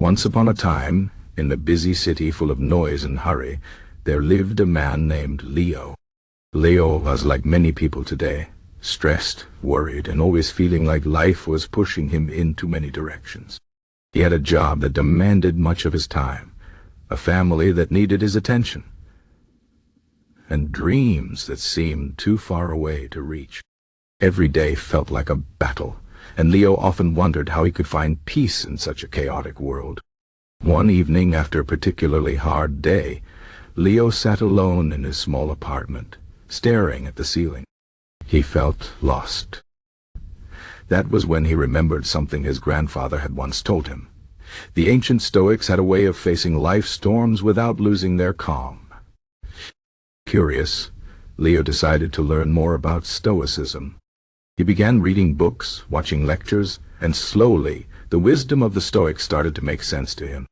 Once upon a time, in a busy city full of noise and hurry, there lived a man named Leo. Leo was like many people today, stressed, worried, and always feeling like life was pushing him in too many directions. He had a job that demanded much of his time, a family that needed his attention, and dreams that seemed too far away to reach. Every day felt like a battle, and Leo often wondered how he could find peace in such a chaotic world. One evening, after a particularly hard day, Leo sat alone in his small apartment, staring at the ceiling. He felt lost. That was when he remembered something his grandfather had once told him. The ancient Stoics had a way of facing life's storms without losing their calm. Curious, Leo decided to learn more about Stoicism. He began reading books, watching lectures, and slowly, the wisdom of the Stoics started to make sense to him.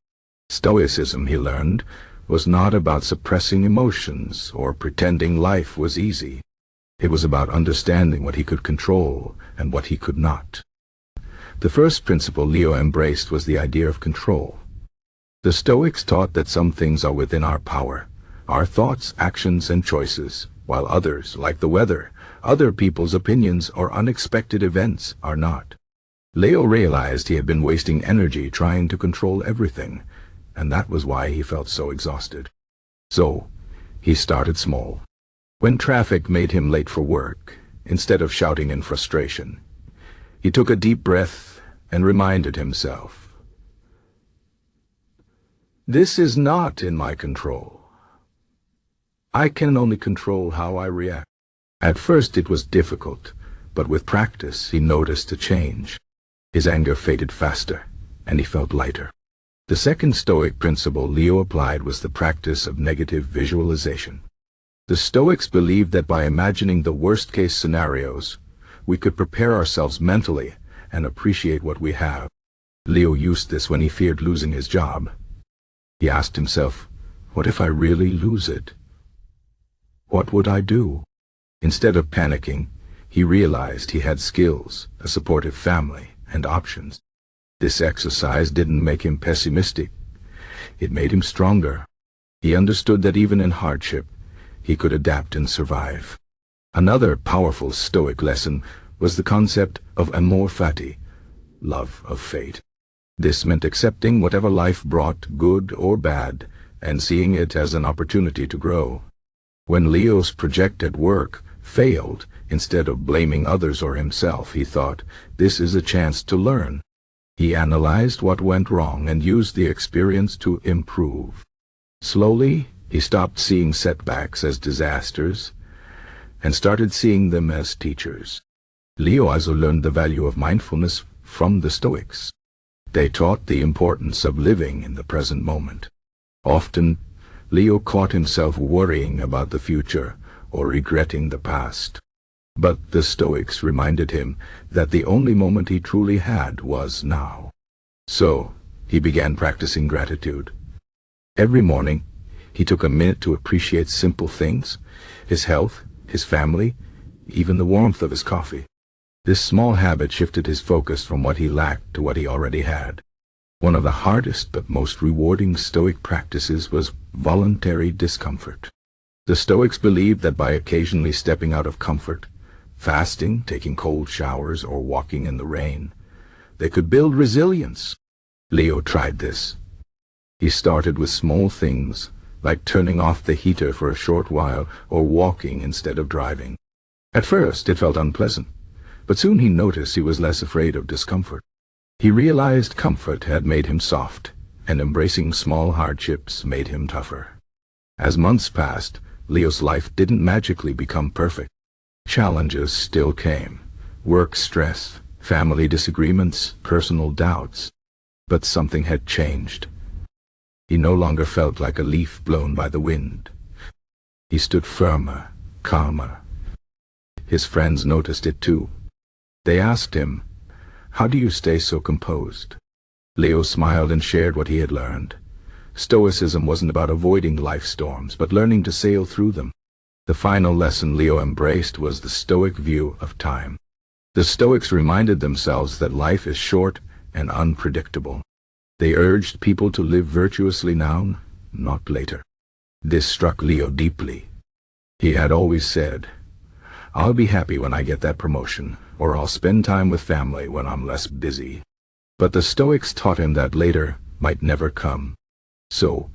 Stoicism, he learned, was not about suppressing emotions or pretending life was easy. It was about understanding what he could control and what he could not. The first principle Leo embraced was the idea of control. The Stoics taught that some things are within our power, our thoughts, actions, and choices, while others, like the weather, other people's opinions, or unexpected events, are not. Leo realized he had been wasting energy trying to control everything, and that was why he felt so exhausted. So, he started small. When traffic made him late for work, instead of shouting in frustration, he took a deep breath and reminded himself, "This is not in my control. I can only control how I react." At first it was difficult, but with practice he noticed a change. His anger faded faster, and he felt lighter. The second Stoic principle Leo applied was the practice of negative visualization. The Stoics believed that by imagining the worst-case scenarios, we could prepare ourselves mentally and appreciate what we have. Leo used this when he feared losing his job. He asked himself, what if I really lose it? What would I do? Instead of panicking, he realized he had skills, a supportive family, and options. This exercise didn't make him pessimistic. It made him stronger. He understood that even in hardship, he could adapt and survive. Another powerful Stoic lesson was the concept of Amor fati, love of fate. This meant accepting whatever life brought, good or bad, and seeing it as an opportunity to grow. When Leo's project at work failed, instead of blaming others or himself, he thought, this is a chance to learn. He analyzed what went wrong and used the experience to improve. Slowly, he stopped seeing setbacks as disasters and started seeing them as teachers. Leo also learned the value of mindfulness from the Stoics. They taught the importance of living in the present moment. Often, Leo caught himself worrying about the future or regretting the past. But the Stoics reminded him that the only moment he truly had was now. So, he began practicing gratitude. Every morning, he took a minute to appreciate simple things, his health, his family, even the warmth of his coffee. This small habit shifted his focus from what he lacked to what he already had. One of the hardest but most rewarding Stoic practices was voluntary discomfort. The Stoics believed that by occasionally stepping out of comfort, fasting, taking cold showers, or walking in the rain, they could build resilience. Leo tried this. He started with small things, like turning off the heater for a short while or walking instead of driving. At first, it felt unpleasant, but soon he noticed he was less afraid of discomfort. He realized comfort had made him soft, and embracing small hardships made him tougher. As months passed, Leo's life didn't magically become perfect. Challenges still came. Work stress, family disagreements, personal doubts. But something had changed. He no longer felt like a leaf blown by the wind. He stood firmer, calmer. His friends noticed it too. They asked him, "How do you stay so composed?" Leo smiled and shared what he had learned. Stoicism wasn't about avoiding life storms, but learning to sail through them. The final lesson Leo embraced was the Stoic view of time. The Stoics reminded themselves that life is short and unpredictable. They urged people to live virtuously now, not later. This struck Leo deeply. He had always said, "I'll be happy when I get that promotion, or I'll spend time with family when I'm less busy." But the Stoics taught him that later might never come. So,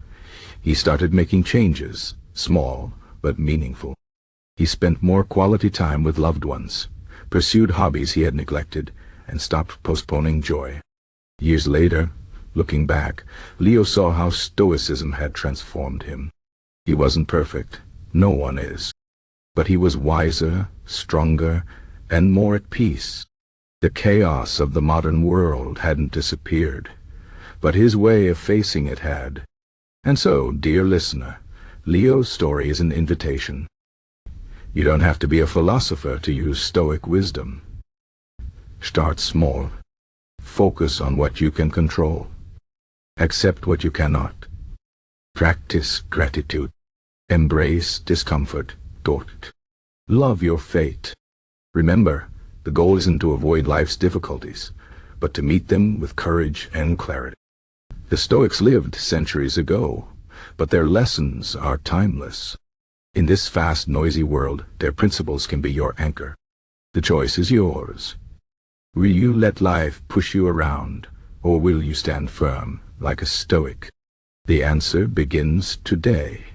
he started making changes, small but meaningful. He spent more quality time with loved ones, pursued hobbies he had neglected, and stopped postponing joy. Years later, looking back, Leo saw how Stoicism had transformed him. He wasn't perfect, no one is. But he was wiser, stronger, and more at peace. The chaos of the modern world hadn't disappeared, but his way of facing it had. And so, dear listener, Leo's story is an invitation. You don't have to be a philosopher to use Stoic wisdom. Start small. Focus on what you can control. Accept what you cannot. Practice gratitude. Embrace discomfort. Love your fate. Remember, the goal isn't to avoid life's difficulties, but to meet them with courage and clarity. The Stoics lived centuries ago, but their lessons are timeless. In this fast, noisy world, their principles can be your anchor. The choice is yours. Will you let life push you around, or will you stand firm like a Stoic? The answer begins today.